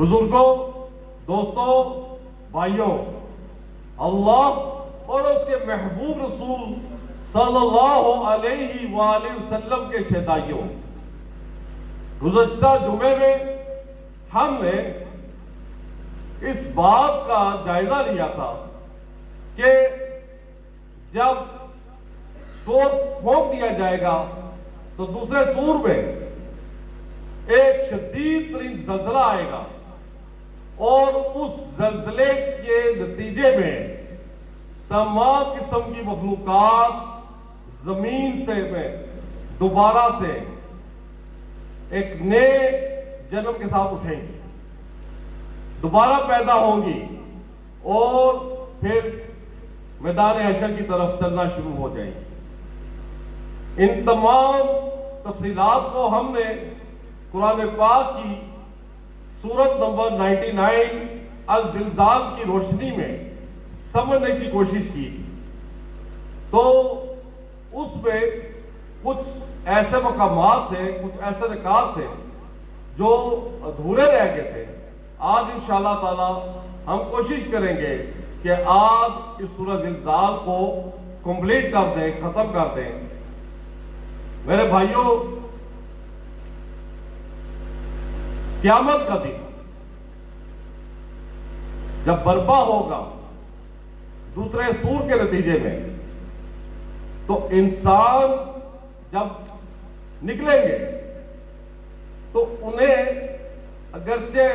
بزرگوں، دوستوں، بھائیوں، اللہ اور اس کے محبوب رسول صلی اللہ علیہ وآلہ وسلم کے شہدائیوں، گزشتہ جمعے میں ہم نے اس بات کا جائزہ لیا تھا کہ جب سور پھونک دیا جائے گا تو دوسرے سور میں ایک شدید ترین زلزلہ آئے گا، اور اس زلزلے کے نتیجے میں تمام قسم کی مخلوقات زمین سے دوبارہ سے ایک نئے جنم کے ساتھ اٹھیں گی، دوبارہ پیدا ہوں گی اور پھر میدان حشر کی طرف چلنا شروع ہو جائیں گی۔ ان تمام تفصیلات کو ہم نے قرآن پاک کی سورت نمبر 99 الزلزال کی روشنی میں سمجھنے کی کوشش کی، تو اس میں کچھ ایسے مقامات تھے، کچھ ایسے نکات تھے جو ادھورے رہ گئے تھے۔ آج انشاءاللہ تعالی ہم کوشش کریں گے کہ آج اس سورہ زلزال کو کمپلیٹ کر دیں، ختم کر دیں۔ میرے بھائیوں، قیامت کا دن جب برپا ہوگا دوسرے سور کے نتیجے میں، تو انسان جب نکلیں گے تو انہیں اگرچہ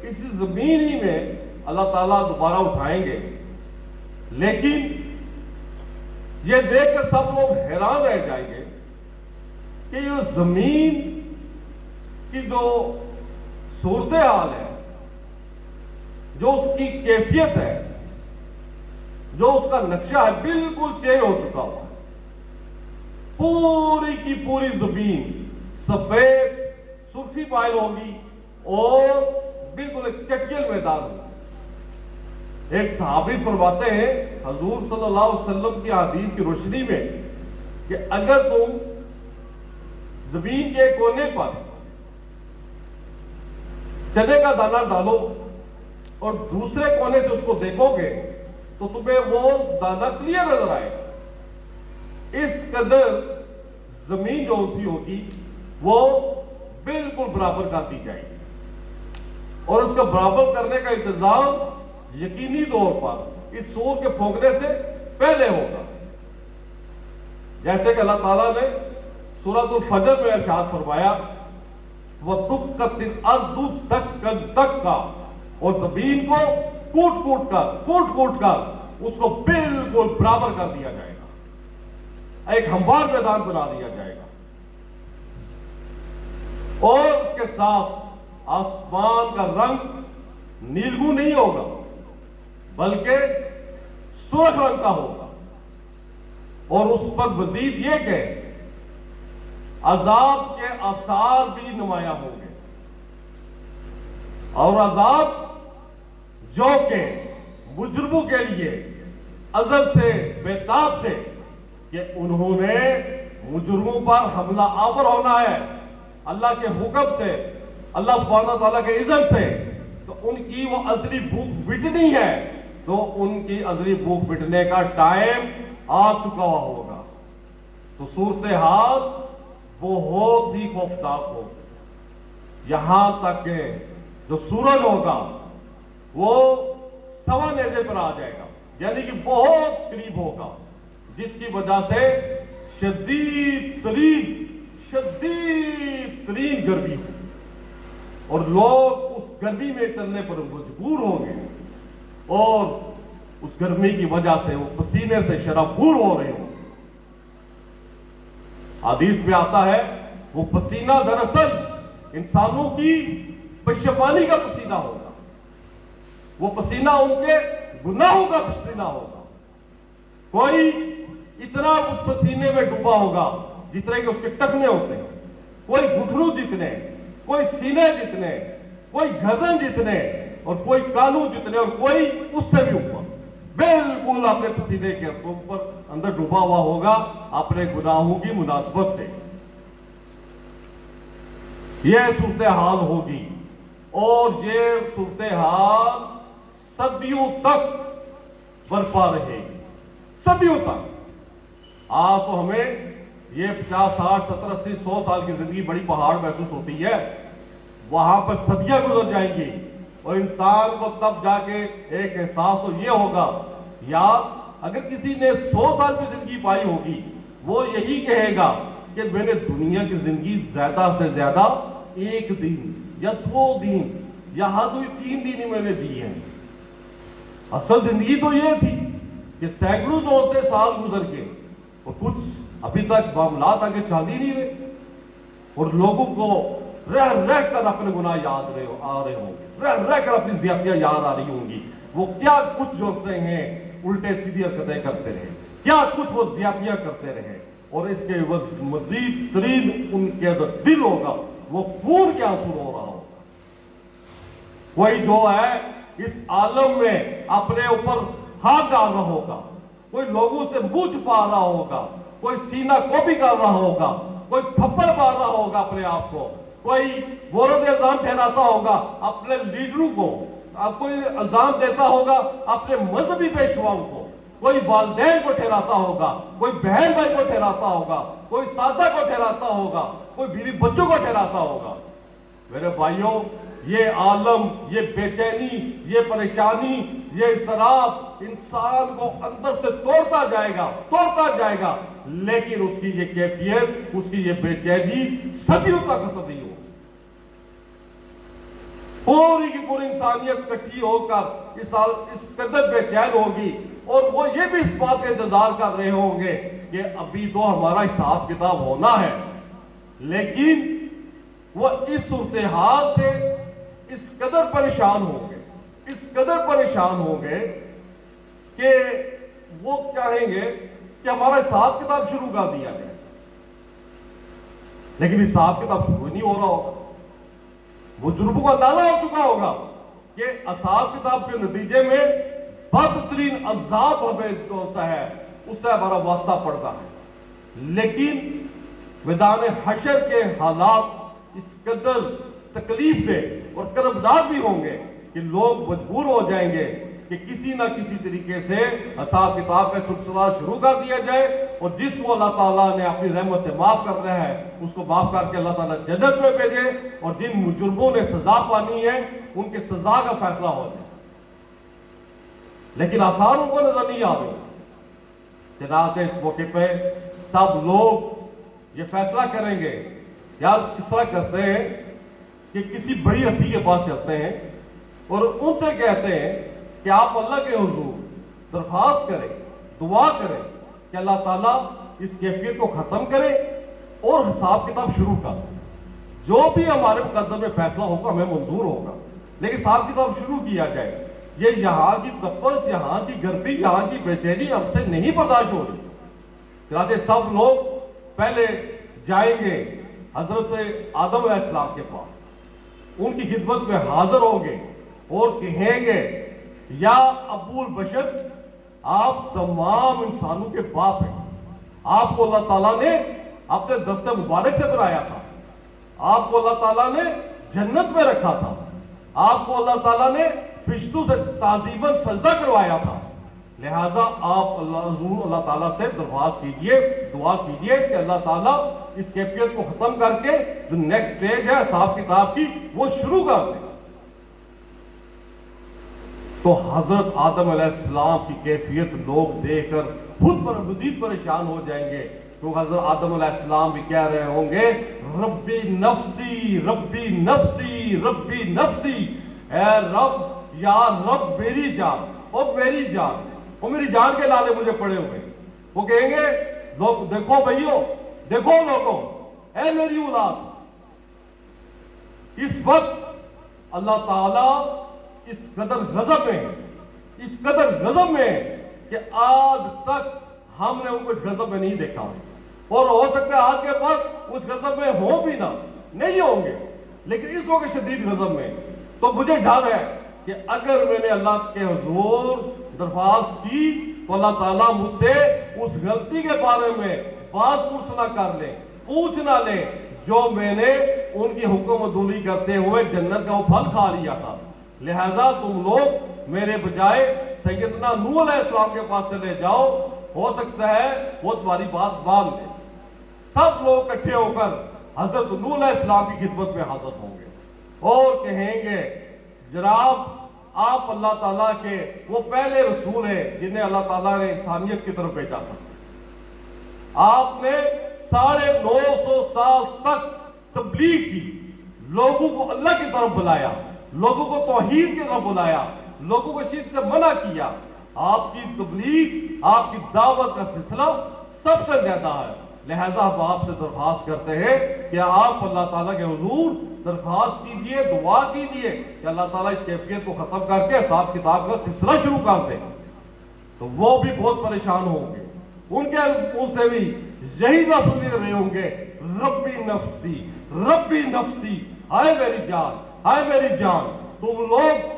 اسی زمین ہی میں اللہ تعالیٰ دوبارہ اٹھائیں گے، لیکن یہ دیکھ کر سب لوگ حیران رہ جائیں گے کہ یہ زمین کی جو صورتحال ہے، جو اس کی کیفیت ہے، جو اس کا نقشہ ہے، بالکل چینج ہو چکا ہوا ہے۔ پوری کی پوری زمین سفید سرخی پائل ہوگی اور بالکل ایک چٹیل میدان ہوگا۔ ایک صحابی فرماتے ہیں حضور صلی اللہ علیہ وسلم کی حدیث کی روشنی میں کہ اگر تم زمین کے کونے پر چنے کا دانہ ڈالو اور دوسرے کونے سے اس کو دیکھو گے تو تمہیں وہ دانہ کلیئر نظر آئے گا۔ اس قدر زمین جو ہوگی وہ بالکل برابر کر دی جائے گی، اور اس کا برابر کرنے کا انتظام یقینی طور پر اس سور کے پھونکنے سے پہلے ہوگا، جیسے کہ اللہ تعالیٰ نے سورۃ الفجر میں ارشاد فرمایا وَدُكَّتِ الْأَرْضُ دَكًّا دَكًّا، اور زمین کو کوٹ کوٹ کر اس کو بالکل برابر کر دیا جائے گا، ایک ہموار میدان بنا دیا جائے گا، اور اس کے ساتھ آسمان کا رنگ نیلگوں نہیں ہوگا بلکہ سرخ رنگ کا ہوگا، اور اس پر مزید یہ کہ عذاب کے آثار بھی نمایاں ہوں گے، اور عذاب جو کہ مجرموں کے لیے ازل سے بےتاب تھے کہ انہوں نے مجرموں پر حملہ آور ہونا ہے اللہ کے حکم سے، اللہ سبحانہ تعالیٰ کے اذن سے، تو ان کی وہ ازلی بھوک مٹنی ہے، تو ان کی ازلی بھوک مٹنے کا ٹائم آ چکا ہوا ہوگا۔ تو صورتحال بہت ہی خوفناک ہوگی، یہاں تک کہ جو سورج ہوگا وہ سوا نیزے پر آ جائے گا، یعنی کہ بہت قریب ہوگا، جس کی وجہ سے شدید ترین گرمی ہوگی، اور لوگ اس گرمی میں چلنے پر مجبور ہوں گے، اور اس گرمی کی وجہ سے وہ پسینے سے شرابور ہو رہے ہوں۔ حدیث میں آتا ہے وہ پسینہ دراصل انسانوں کی پشپانی کا پسینہ ہوگا، وہ پسینہ ان کے گناہوں کا پسینہ ہوگا۔ کوئی اتنا اس پسینے میں ڈوبا ہوگا جتنے کہ اس کے ٹکنے ہوتے ہیں، کوئی گھٹنوں جتنے، کوئی سینے جتنے، کوئی گردن جتنے، اور کوئی کانوں جتنے، اور کوئی اس سے بھی اوپر، بالکل اپنے پسینے کے اوپر اندر ڈوبا ہوا ہوگا اپنے گناہوں کی مناسبت سے۔ یہ صورتحال ہوگی، اور یہ صورتحال صدیوں تک برپا رہے گی، صدیوں تک۔ آپ تو ہمیں یہ 50 60 70 80 100 سال کی زندگی بڑی پہاڑ محسوس ہوتی ہے، وہاں پر صدیاں گزر جائیں گی، اور انسان کو تب جا کے ایک احساس تو یہ ہوگا، یار اگر کسی نے 100 سال کی زندگی پائی ہوگی وہ یہی کہے گا کہ میں نے دنیا کی زندگی زیادہ سے زیادہ 1 دن یا 2 دن یا حد ہوئی 3 دن ہی میں نے دی ہیں۔ اصل زندگی تو یہ تھی کہ سینکڑوں 2 سے سال گزر کے، اور کچھ ابھی تک معاملات آگے چل ہی نہیں رہے، اور لوگوں کو رہ رہ کر اپنے گناہ یاد آ رہے ہوں گے، رہ رہ کر اپنی زیادتیاں یاد آ رہی ہوں گی، وہ کیا کچھ جو سے ہیں الٹے سیدھی حرکتیں کرتے رہے، کیا کچھ وہ زیادتیاں کرتے رہے، اور اس کے مزید ترین ان کے جو دل ہوگا وہ خون کے آنسو رو رہا ہوگا۔ کوئی جو ہے اس عالم میں اپنے اوپر ہاتھ ڈال رہا ہوگا، کوئی لوگوں سے منہ چھپا رہا ہوگا، کوئی سینہ کوبی کر رہا ہوگا، کوئی تھپڑ مار رہا ہوگا اپنے آپ کو، کوئی مورد الزام ٹھہراتا ہوگا اپنے لیڈروں کو، کوئی الزام دیتا ہوگا اپنے مذہبی پیشواؤں کو، کوئی والدین کو ٹھہراتا ہوگا، کوئی بہن بھائی کو ٹھہراتا ہوگا، کوئی ساسا کو ٹھہراتا ہوگا، کوئی بیوی بچوں کو ٹھہراتا ہوگا۔ میرے بھائیوں، یہ عالم، یہ بے چینی، یہ پریشانی، یہ اضطراب انسان کو اندر سے توڑتا جائے گا، لیکن اس کی یہ کیفیت، اس کی یہ بے چینی صدیوں تک ختم نہیں ہوگی۔ پوری کی پوری انسانیت اکٹھی ہو کر اس قدر بے چین ہوگی، اور وہ یہ بھی اس بات کا انتظار کر رہے ہوں گے کہ ابھی تو ہمارا حساب کتاب ہونا ہے، لیکن وہ اس صورتحال سے اس قدر پریشان ہوں گے کہ وہ چاہیں گے کہ ہمارا حساب کتاب شروع کر دیا جائے، لیکن حساب کتاب شروع نہیں ہو رہا ہوگا۔ وہ جرموں کا اندازہ ہو چکا ہوگا کہ حساب کتاب کے نتیجے میں بدترین عذاب ہمیں جو سا ہے اس سے ہمارا واسطہ پڑتا ہے، لیکن میدان حشر کے حالات اس قدر تکلیف دہ اور کربناک بھی ہوں گے کہ لوگ مجبور ہو جائیں گے کہ کسی نہ کسی طریقے سے حساب کتاب کا سلسلہ شروع کر دیا جائے، اور جس کو اللہ تعالیٰ نے اپنی رحمت سے معاف کر رہا ہے اس کو معاف کر کے اللہ تعالیٰ جنت میں بھیجے، اور جن مجرموں نے سزا پانی ہے ان کے سزا کا فیصلہ ہو جائے۔ لیکن آثار ان کو نظر نہیں آ رہے۔ چنانچہ اس موقع پہ سب لوگ یہ فیصلہ کریں گے، یار اس طرح کرتے ہیں کہ کسی بڑی ہستی کے پاس چلتے ہیں اور ان سے کہتے ہیں کہ آپ اللہ کے حضور درخواست کریں، دعا کریں کہ اللہ تعالیٰ اس کیفیت کو ختم کرے اور حساب کتاب شروع کر دیں۔ جو بھی ہمارے مقدر میں فیصلہ ہوگا ہمیں منظور ہوگا، لیکن حساب کتاب شروع کیا جائے۔ یہ یہاں کی تپش، یہاں کی گرمی، یہاں کی بے چینی ہم سے نہیں برداشت ہو رہی۔ چنانچہ سب لوگ پہلے جائیں گے حضرت آدم علیہ السلام کے پاس، ان کی خدمت میں حاضر ہوں گے اور کہیں گے یا ابو البشر، آپ تمام انسانوں کے باپ ہیں، آپ کو اللہ تعالیٰ نے اپنے دست مبارک سے بنایا تھا، آپ کو اللہ تعالیٰ نے جنت میں رکھا تھا، آپ کو اللہ تعالیٰ نے فرشتوں سے تعظیماً سجدہ کروایا تھا، لہٰذا آپ اللہ تعالیٰ سے درخواست کیجئے، دعا کیجئے کہ اللہ تعالیٰ اس کیفیت کو ختم کر کے جو نیکسٹ سٹیج ہے حساب کتاب کی وہ شروع کر دیں۔ تو حضرت آدم علیہ السلام کی کیفیت لوگ دیکھ کر خود پر مزید پریشان ہو جائیں گے، کیونکہ حضرت آدم علیہ السلام بھی کہہ رہے ہوں گے ربی نفسی ربی نفسی ربی نفسی، اے رب، یا رب میری جان، اور میری جان، وہ میری جان کے لالے مجھے پڑے ہوئے۔ وہ کہیں گے لوگ دیکھو بھائیو، دیکھو لوگوں، اے میری اولاد، اس وقت اللہ تعالیٰ اس قدر غضب میں کہ آج تک ہم نے ان کو اس غضب میں نہیں دیکھا، اور ہو سکتا ہے آج کے بعد اس غضب میں ہوں بھی نہ، نہیں ہوں گے، لیکن اس وقت شدید غضب میں۔ تو مجھے ڈر ہے کہ اگر میں نے اللہ کے حضور درخواست کی تو اللہ تعالیٰ مجھ سے اس غلطی کے بارے میں باز پرس نہ کر لے، پوچھ نہ لے، جو میں نے ان کی حکم عدولی کرتے ہوئے جنت کا وہ پھل کھا لیا تھا، لہذا تم لوگ میرے بجائے سیدنا نوح علیہ السلام کے پاس چلے جاؤ، ہو سکتا ہے وہ تمہاری بات مان لے۔ سب لوگ اکٹھے ہو کر حضرت نوح علیہ السلام کی خدمت میں حاضر ہوں گے اور کہیں گے جناب آپ اللہ تعالیٰ کے وہ پہلے رسول ہیں جنہیں اللہ تعالیٰ نے انسانیت کی طرف بھیجا تھا۔ آپ نے 950 سال تک تبلیغ کی، لوگوں کو اللہ کی طرف بلایا، لوگوں کو توحید کی طرف بلایا، لوگوں کو شرک سے منع کیا۔ آپ کی تبلیغ، آپ کی دعوت کا سلسلہ سب سے زیادہ ہے، لہذا ہم آپ سے درخواست کرتے ہیں کہ آپ اللہ تعالیٰ کے حضور درخواست کیجئے، دعا کیجئے کہ اللہ تعالیٰ اس کیفیت کو ختم کر کے حساب کتاب کا سلسلہ شروع کر دے۔ تو وہ بھی بہت پریشان ہوں گے، ان کے منہ سے بھی یہی لفظ نکل رہے ہوں گے، ربی نفسی ربی نفسی، ہائے میری جان، ہائے میری جان۔ تم لوگ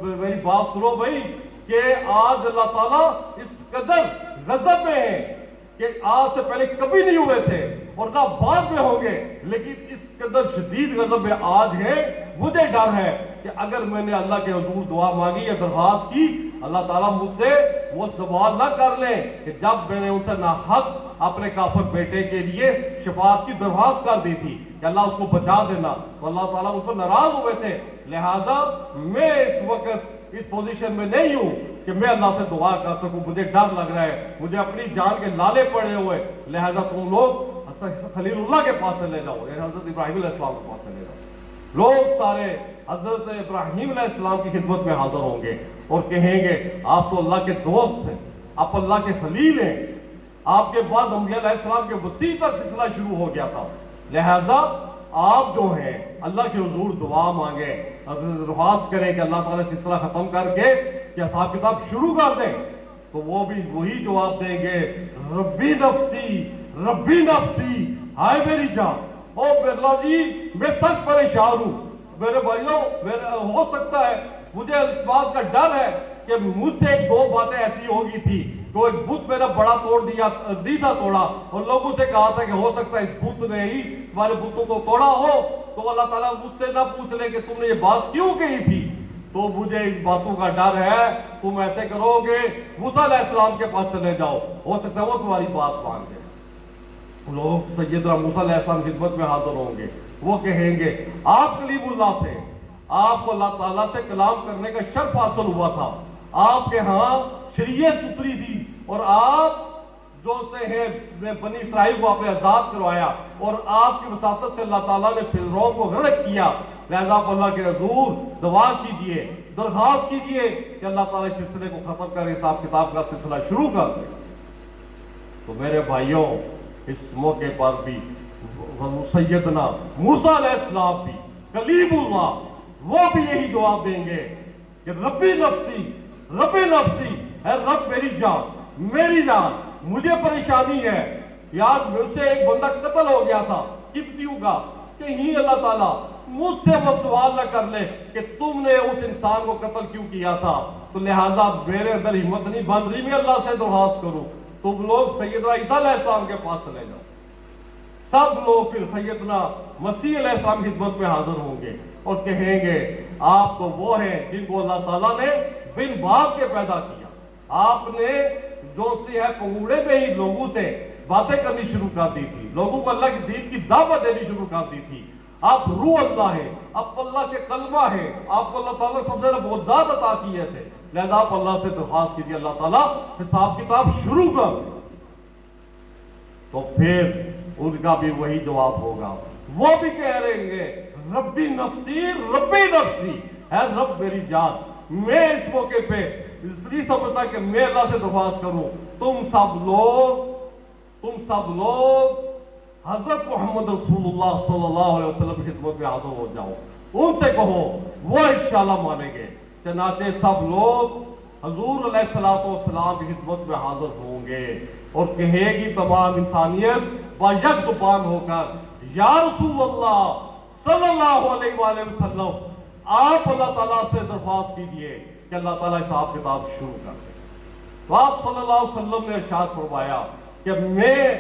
میری بات سنو بھائی کہ آج اللہ تعالیٰ اس قدر غضب میں ہے کہ آج سے پہلے کبھی نہیں ہوئے تھے اور نہ بعد میں ہوں گے، لیکن اس قدر شدید غضب میں آج ہے۔ مجھے ڈر ہے کہ اگر میں نے اللہ کے حضور دعا مانگی یا درخواست کی، اللہ تعالیٰ مجھ سے وہ سوال نہ کر لیں کہ جب میں نے ان سے ناحق اپنے کافر بیٹے کے لیے شفاعت کی درخواست کر دی تھی کہ اللہ اس کو بچا دینا، تو اللہ تعالیٰ مجھ پر ناراض ہوئے تھے۔ لہٰذا میں اس وقت اس پوزیشن میں نہیں ہوں کہ میں اللہ سے دعا کر سکوں، مجھے ڈر لگ رہا ہے، مجھے اپنی جان کے لالے پڑے ہوئے، لہٰذا تم لوگ خلیل اللہ کے پاس چلے جاؤ، یعنی حضرت ابراہیم علیہ السلام کے پاس چلے جاؤ۔ لوگ سارے حضرت ابراہیم علیہ السلام کی خدمت میں حاضر ہوں گے اور کہیں گے آپ تو اللہ کے دوست ہیں، آپ اللہ کے خلیل ہیں، آپ کے بعد انبیاء علیہ السلام کے وسیع تک سلسلہ شروع ہو گیا تھا، لہذا آپ جو ہیں اللہ کے حضور دعا مانگیں، درخواست کریں کہ اللہ تعالیٰ سلسلہ ختم کر کے کہ حساب کتاب شروع کر دیں۔ تو وہ بھی وہی جواب دیں گے، ربی نفسی ربی نفسی، ہائے میری جان، او اللہ جی میں سخت پریشان ہوں میرے بھائیوں، ہو سکتا ہے مجھے اس بات کا ڈر ہے کہ مجھ سے 2 باتیں ایسی ہوگی تھی، تو ایک بت میرا بڑا توڑ دیا نہیں تھا توڑا، اور لوگوں سے کہا تھا کہ ہو سکتا ہے اس بت نے ہی تمہارے بتوں کو توڑا ہو، تو اللہ تعالیٰ مجھ سے نہ پوچھ لے کہ تم نے یہ بات کیوں کہی تھی۔ تو مجھے اس باتوں کا ڈر ہے، تم ایسے کرو گے موسیٰ علیہ السلام کے پاس چلے جاؤ، ہو سکتا ہے وہ تمہاری بات مان لے۔ لوگ سیدنا موسیٰ علیہ السلام خدمت میں حاضر ہوں گے، وہ کہیں گے آپ کلیم اللہ تھے، آپ کو اللہ تعالیٰ سے کلام کرنے کا شرف حاصل ہوا تھا، آپ کے ہاں شریعت اتری تھی، اور آپ جو سے ہیں بنی اسرائیل کو آپ نے آزاد کروایا، اور آپ کی وساطت سے اللہ تعالیٰ نے فرعون کو غرق کیا، لہذا آپ اللہ کے حضور دعا کیجئے، درخواست کیجئے کہ اللہ تعالیٰ اس سلسلے کو ختم کر حساب کتاب کا سلسلہ شروع کر دے۔ تو میرے بھائیوں، اس موقع پر بھی سیدنا موسیٰ علیہ السلام بھی کلیم اللہ وہ بھی یہی جواب دیں گے کہ ربی نفسی ربی نفسی، اے رب میری جان، مجھے پریشانی ہے یار، مجھ سے ایک بندہ قتل ہو گیا تھا قبطیوں کا، کہیں اللہ تعالیٰ مجھ سے وہ سوال نہ کر لے کہ تم نے اس انسان کو قتل کیوں کیا تھا، تو لہٰذا میرے اندر ہمت نہیں بن رہی میں اللہ سے درخواست کروں۔ تم لوگ سیدنا عیسیٰ علیہ السلام کے پاس چلے جاؤ۔ سب لوگ پھر سیدنا مسیح علیہ السلام کی خدمت میں حاضر ہوں گے اور کہیں گے آپ تو وہ ہیں جن کو اللہ تعالیٰ نے بن باپ کے پیدا کیا، آپ نے جو سے ہے پنگوڑے میں ہی لوگوں سے باتیں کرنی شروع کر دی تھی، لوگوں کو اللہ کی دین کی دعوت دینی شروع کر دی تھی، آپ روح اللہ ہے، آپ اللہ کے کلمہ ہے، آپ کو اللہ تعالیٰ نے سب سے زیادہ بہت زیادہ عطا کیے تھے، لہذا آپ اللہ سے درخواست کیجیے اللہ تعالیٰ حساب کتاب شروع کر دیں۔ تو پھر ان کا بھی وہی جواب ہوگا، وہ بھی کہہ رہے گے ربی نفسی ہے رب میری جان۔ میں اس موقع پہ اس لیے سمجھتا کہ میں اللہ سے درخواست کروں تم سب لوگ حضرت محمد رسول اللہ صلی اللہ علیہ وسلم کی خدمت میں حاضر ہو جاؤ، ان سے کہو وہ انشاءاللہ مانیں گے۔ چنانچہ سب لوگ حضور علیہ السلام کی خدمت میں حاضر ہوں گے اور کہے گی تمام انسانیت باید زبان ہو کر یا رسول اللہ صلی اللہ علیہ وآلہ وسلم، آپ اللہ تعالیٰ سے درخواست کیجئے کہ اللہ تعالیٰ حساب کتاب شروع کر دے۔ تو آپ صلی اللہ علیہ وسلم نے ارشاد فرمایا کہ میں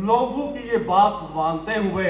لوگوں کی یہ بات مانتے ہوئے